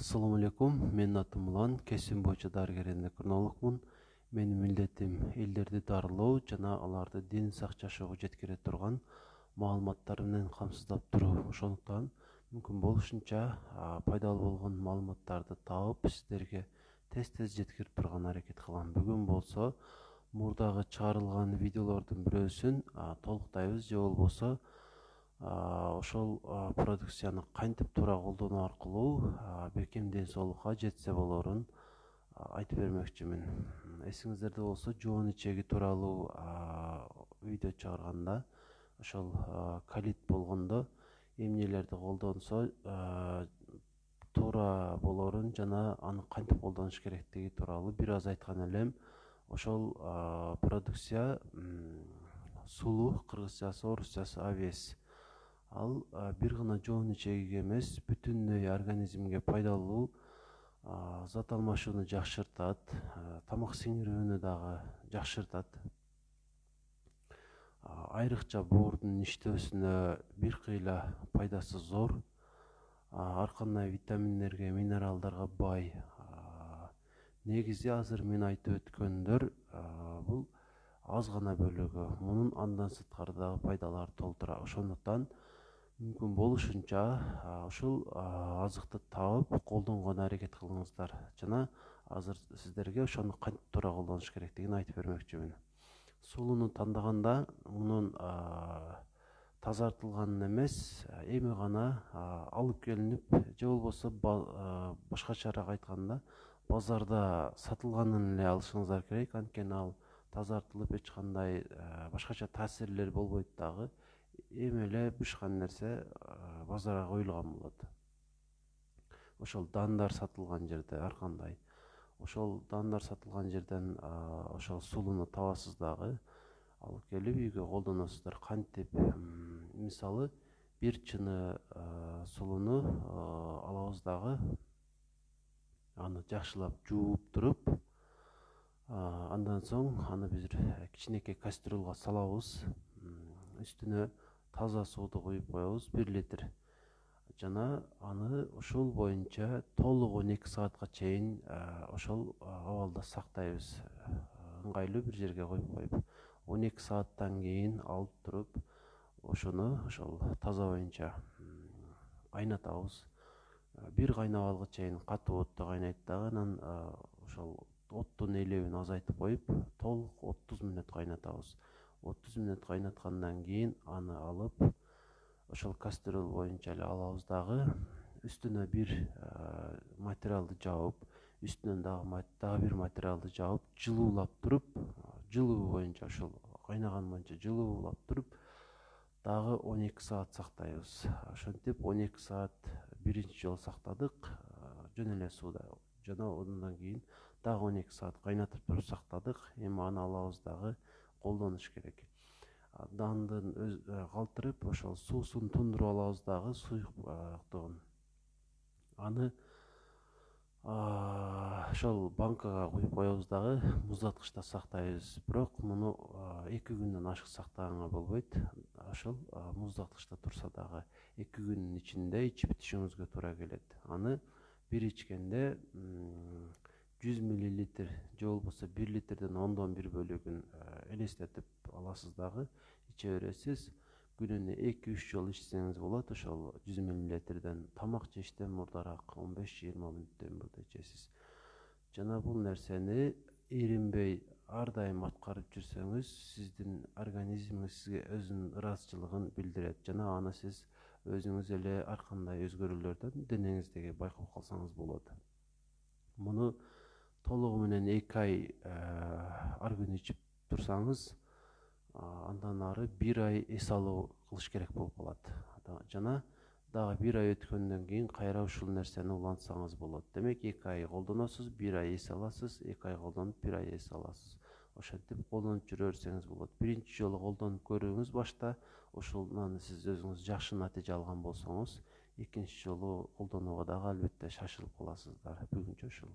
Assalamu алейкум, менин атым Улан, кесим боюнча дарыгер эндокринологмун. Менин милдетим элдерди дарылоо жана аларды ден сак жашоого жеткире турган маалыматтар менен камсыздап туруу. Ошондуктан мүмкүн болушунча пайдалуу болгон маалыматтарды таап сиздерге тез жеткирип турган аракет кылам. Бүгүн болсо мурдагы чыгарылган видеолордун бирөөсүн толуктайбыз же болбосо ошол продукцияны кантип туура колдонуу аркылуу бекем ден соолукка жетсе болорун айтып бермекчимин. Эсиңиздерде болсо жоон ичеги тууралуу видео чыгарганда ошол колит болгондо эмнелерди колдонсо туура болорун жана аны кантип колдонуш керектиги тууралуу бир аз айткан элем. Ошол продукция сулуу, кыргызчасы, орусчасы Авес. Ал бир гана жоон ичегиге эмес, бүтүндөй организмге пайдалуу зат алмашууну жакшыртат, тамак сиңирүүнү дагы жакшыртат. Айрыкча боордун иштөөсүнө бир кыйла пайдасы зор. Ар кандай витаминдерге, минералдарга бай. Негизи азыр мен айтып өткөндөр бул аз гана бөлүгү. Мунун андан сырткары дагы пайдалары толтура. Ошондуктан мүмкүн болушунча ушул азыкты таап колдонгонго аракет кылыңыздар. Жана азыр сиздерге ошону кантип туура колдонуш керектигин айтып бермекчимин. Сулууну тандаганда мунун тазартылганын эмес, эми гана алып келинип же болбосо башкачараак айтканда базарда сатылганын эле алышыңыздар керек. Анткени ал тазартылып эч кандай башкача таасирлер болбойт дагы. Эми эле бышкан нерсе базарга коюлган болот. Ошол дандар сатылган жерде ар кандай. Ошол дандар сатылган жерден ошол сулууну табасыз дагы. Алып келип үйгө колдоносуздар. Кантип? Мисалы, бир чыны сулууну алабыз дагы. Аны жакшылап жууп туруп, андан соң аны биз кичинекей кастрюлга салабыз. Үстүнө таза сууду куюп коебуз, 1 литр. Жана аны ушул боюнча толук 12 саатка чейин ошол абалда сактайбыз. Ыңгайлуу бир жерге коюп 12 сааттан кийин алып туруп, ошону ошол таза боюнча кайнатабыз. Бир кайнап алгыч чейин катуу отто кайнайт дагы, анан ошол оттун элебин азайтып коюп, толук 30 мүнөт кайнатабыз. 30 мүнөт кайнаткандан кийин аны алып, ошол кастрюл боюнча эле алабыз дагы. Үстүнө бир материалды жаап, үстүнөн дагы бир материалды жаап, жылуулап туруп, жылуу боюнча ошол кайнаган боюнча жылуулап туруп, дагы 12 саат сактайбыз. Ошентип 12 саат биринчи жолу сактадык жөн эле сууда. Жана андан кийин дагы 12 саат кайнатып туруп сактадык. Эми аны алабыз дагы колдонуш керек. Дандын калтырып, ошол суусун тундуруп алабыз дагы, суюктугун. Аны ошол банкага куюп коебуз дагы, муздаткычта сактайбыз. Бирок муну 2 күндөн ашык сактаганга болбойт. Ошол муздаткычта турса дагы 2 күндүн ичинде ичип бүтүшүңүзгө туура келет. Аны бир ичкенде 100 миллилитр же болбосо 1 литрден 1/10 бөлүгүн элестетип аласыз дагы, иче бересиз. Күнүнө 2-3 жолу ичсеңиз болот. Ошол 100 миллилитрден тамак жештен мурдараак 15-20 мүнөттөн мурда ичесиз. Жана бул нерсени эринбей ар дайым аткарып жүрсөңүз, сиздин организмиңиз сизге өзүнүн ыраазычылыгын билдирет. Жана аны сиз өзүңүз эле ар кандай өзгөрүүлөрдөн денеңиздеги байкап калсаңыз болот. Муну толугу менен 2 ай ар күнү ичип турсаңыз, андан ары 1 ай эс алуу кылыш керек болуп калат. Жана дагы 1 ай өткөндөн кийин кайра ушул нерсени улантсаңыз болот. Демек 2 ай колдоносуз, 1 ай эс аласыз, 2 ай колдонуп 1 ай эс аласыз. Ошентип колдонуп жүрө берсеңиз болот. Биринчи жолу колдонуп көрүңүз башта. Ошолдан сиз өзүңүз жакшы натыйжа алган болсоңуз, экинчи жолу колдонууга дагы албетте шашылып каласыздар. Бүгүнчө ушул.